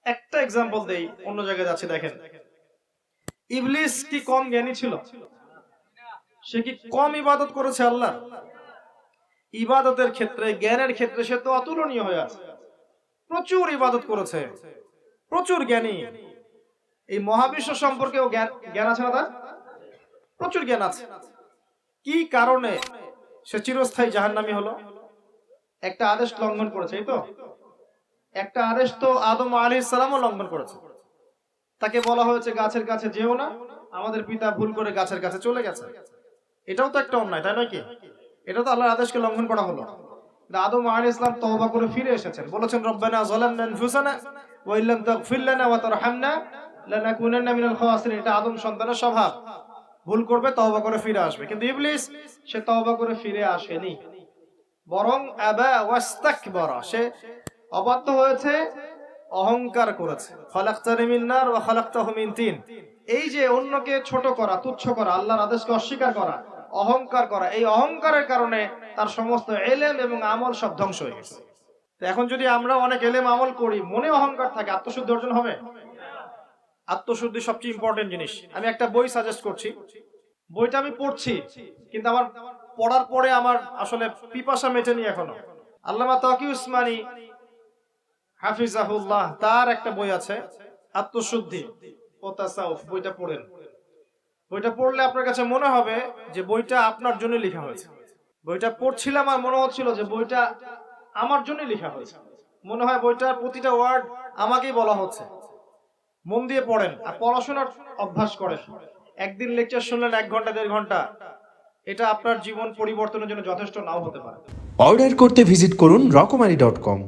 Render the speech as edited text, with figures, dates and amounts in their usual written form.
একটা एग्जांपल দেই, অন্য জায়গায় যাচ্ছে দেখেন। ইবলিস কি কম জ্ঞানী ছিল? সে কি কম ইবাদত করেছে আল্লাহ? ইবাদতের ক্ষেত্রে, জ্ঞানের ক্ষেত্রে সে তো অতুলনীয় হয়ে আছে। প্রচুর ইবাদত করেছে, প্রচুর জ্ঞানী। এই মহাবিশ্ব সম্পর্কেও জ্ঞান আছে না তার? প্রচুর জ্ঞান আছে। কি কারণে সে চিরস্থায়ী জাহান্নামী হলো? একটা আদেশ লঙ্ঘন করেছে, এই তো। একটা আদেশ তো আদম আলাইহিস সালামও লঙ্ঘন করেছে। তাকে বলা হয়েছে গাছের কাছে যেও না, আমাদের পিতা ভুল করে গাছের কাছে চলে গেছে। এটাও তো একটা অন্যায়, তাই নয় কি? এটা তো আল্লাহর আদেশকে লঙ্ঘন করা হলো। আদম আলাইহিস সালাম তওবা করে ফিরে এসেছেন, বলেছেন রব্বানা যালামনা আনফুসানা ওয়া ইল্লাম তাগফির লানা ওয়া তারহামনা লানাকুনান্না মিনাল খাসিরিন। এটা আদম সন্তানের স্বভাব, ভুল করবে তওবা করে ফিরে আসবে। কিন্তু ইবলিস সে তওবা করে ফিরে আসেনি, বরং আবা ওয়াস্তাকবারা, সে অবাধ্য হয়েছে, অহংকার করেছে। খালাকতানি মিন নার ওয়া খালাকতাহু মিন তিন। এই যে অন্যকে ছোট করা, তুচ্ছ করা, আল্লাহর আদেশকে অস্বীকার করা, অহংকার করা, এই অহংকারের কারণে তার সমস্ত ইলম এবং আমল সব ধ্বংস হয়ে গেছে। তো এখন যদি আমরা অনেক ইলম আমল করি, মনে অহংকার থাকে, আত্মশুদ্ধি অর্জন হবে? আত্মশুদ্ধি সবচেয়ে ইম্পর্টেন্ট জিনিস। আমি একটা বই সাজেস্ট করছি, বইটা আমি পড়ছি, কিন্তু আমার পড়ার পরে আমার আসলে পিপাসা মেটেনি এখনো। আল্লামা তাকি উসমানী হাফিজাহুল্লাহ, তার একটা বই আছে আত্মশুদ্ধি ও তাসাউফ। বইটা পড়েন। বইটা পড়লে আপনার কাছে মনে হবে যে বইটা আপনার জন্য লেখা হয়েছে। বইটা পড়ছিলাম আর মনে হচ্ছিল যে বইটা আমার জন্য লেখা হয়েছে। মনে হয় বইটার প্রতিটা ওয়ার্ড আমাকেই বলা হচ্ছে। মন দিয়ে পড়েন আর পড়াশোনার অভ্যাস করেন। একদিন লেকচার শুনলেন 1 ঘন্টা 1.5 ঘন্টা, এটা আপনার জীবন পরিবর্তনের জন্য যথেষ্ট নাও হতে পারে। অর্ডার করতে ভিজিট করুন রকমারি.com।